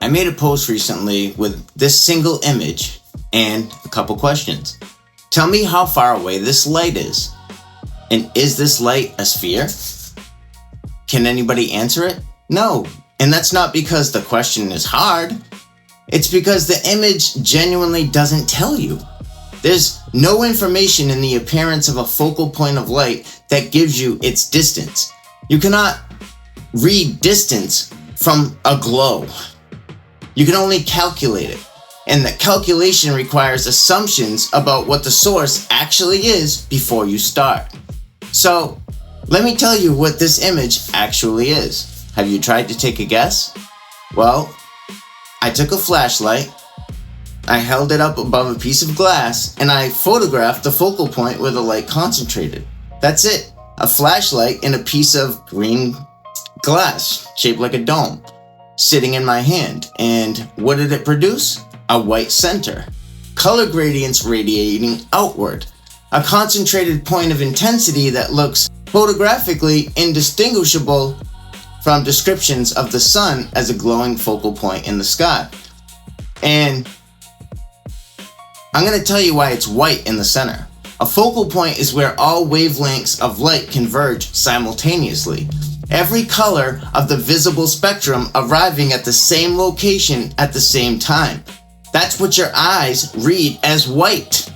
I made a post recently with this single image and a couple questions. Tell me how far away this light is. And is this light a sphere? Can anybody answer it? No. And that's not because the question is hard. It's because the image genuinely doesn't tell you. There's no information in the appearance of a focal point of light that gives you its distance. You cannot read distance from a glow. You can only calculate it. And the calculation requires assumptions about what the source actually is before you start. So, let me tell you what this image actually is. Have you tried to take a guess? Well, I took a flashlight, I held it up above a piece of glass, and I photographed the focal point where the light concentrated. That's it. A flashlight in a piece of green glass shaped like a dome, sitting in my hand. And what did it produce? A white center. Color gradients radiating outward. A concentrated point of intensity that looks photographically indistinguishable from descriptions of the sun as a glowing focal point in the sky. And I'm going to tell you why it's white in the center. A focal point is where all wavelengths of light converge simultaneously. Every color of the visible spectrum arriving at the same location at the same time. That's what your eyes read as white.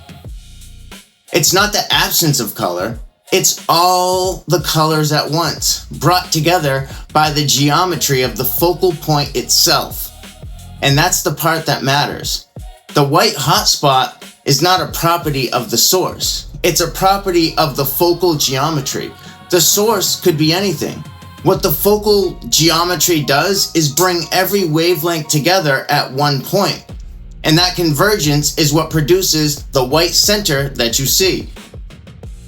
It's not the absence of color. It's all the colors at once, brought together by the geometry of the focal point itself. And that's the part that matters. The white hotspot is not a property of the source. It's a property of the focal geometry. The source could be anything. What the focal geometry does is bring every wavelength together at one point. And that convergence is what produces the white center that you see.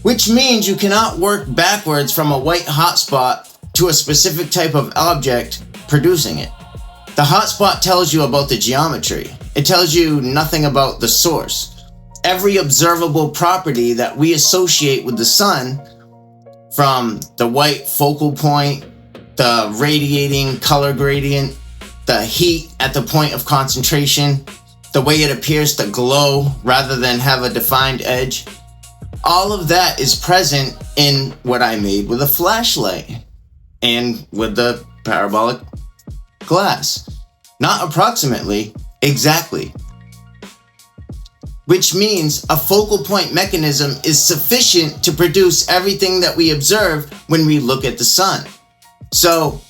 Which means you cannot work backwards from a white hotspot to a specific type of object producing it. The hotspot tells you about the geometry. It tells you nothing about the source. Every observable property that we associate with the sun, from the white focal point, the radiating color gradient, the heat at the point of concentration, the way it appears to glow rather than have a defined edge. All of that is present in what I made with a flashlight and with the parabolic glass. Not approximately, exactly. Which means a focal point mechanism is sufficient to produce everything that we observe when we look at the sun. So,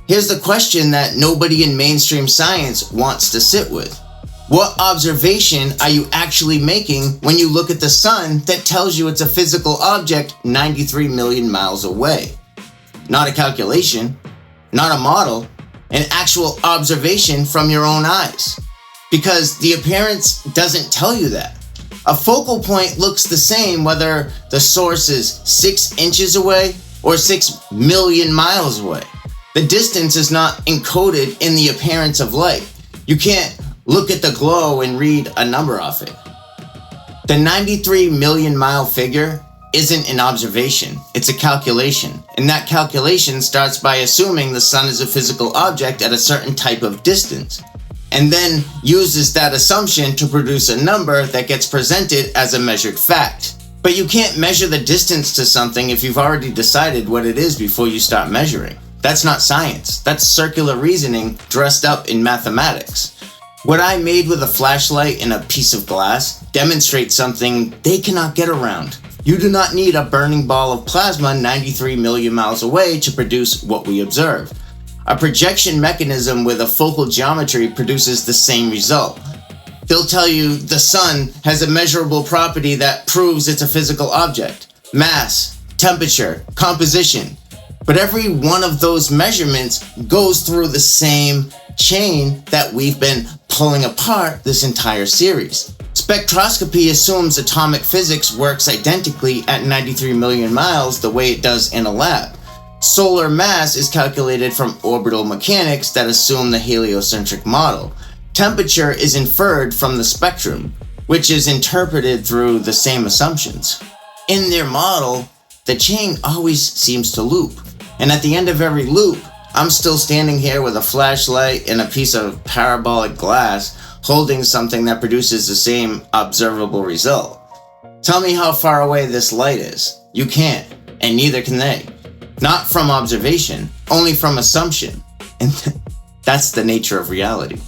here's the question that nobody in mainstream science wants to sit with. What observation are you actually making when you look at the sun that tells you it's a physical object 93 million miles away? Not a calculation, not a model, an actual observation from your own eyes. Because the appearance doesn't tell you that. A focal point looks the same whether the source is 6 inches away or 6 million miles away. The distance is not encoded in the appearance of light. You can't look at the glow and read a number off it. The 93 million mile figure isn't an observation, it's a calculation. And that calculation starts by assuming the sun is a physical object at a certain type of distance, and then uses that assumption to produce a number that gets presented as a measured fact. But you can't measure the distance to something if you've already decided what it is before you start measuring. That's not science, that's circular reasoning dressed up in mathematics. What I made with a flashlight and a piece of glass demonstrates something they cannot get around. You do not need a burning ball of plasma 93 million miles away to produce what we observe. A projection mechanism with a focal geometry produces the same result. They'll tell you the sun has a measurable property that proves it's a physical object. Mass, temperature, composition. But every one of those measurements goes through the same chain that we've been pulling apart this entire series. Spectroscopy assumes atomic physics works identically at 93 million miles the way it does in a lab. Solar mass is calculated from orbital mechanics that assume the heliocentric model. Temperature is inferred from the spectrum, which is interpreted through the same assumptions. In their model, the chain always seems to loop, and at the end of every loop, I'm still standing here with a flashlight and a piece of parabolic glass holding something that produces the same observable result. Tell me how far away this light is. You can't, and neither can they. Not from observation, only from assumption. And that's the nature of reality.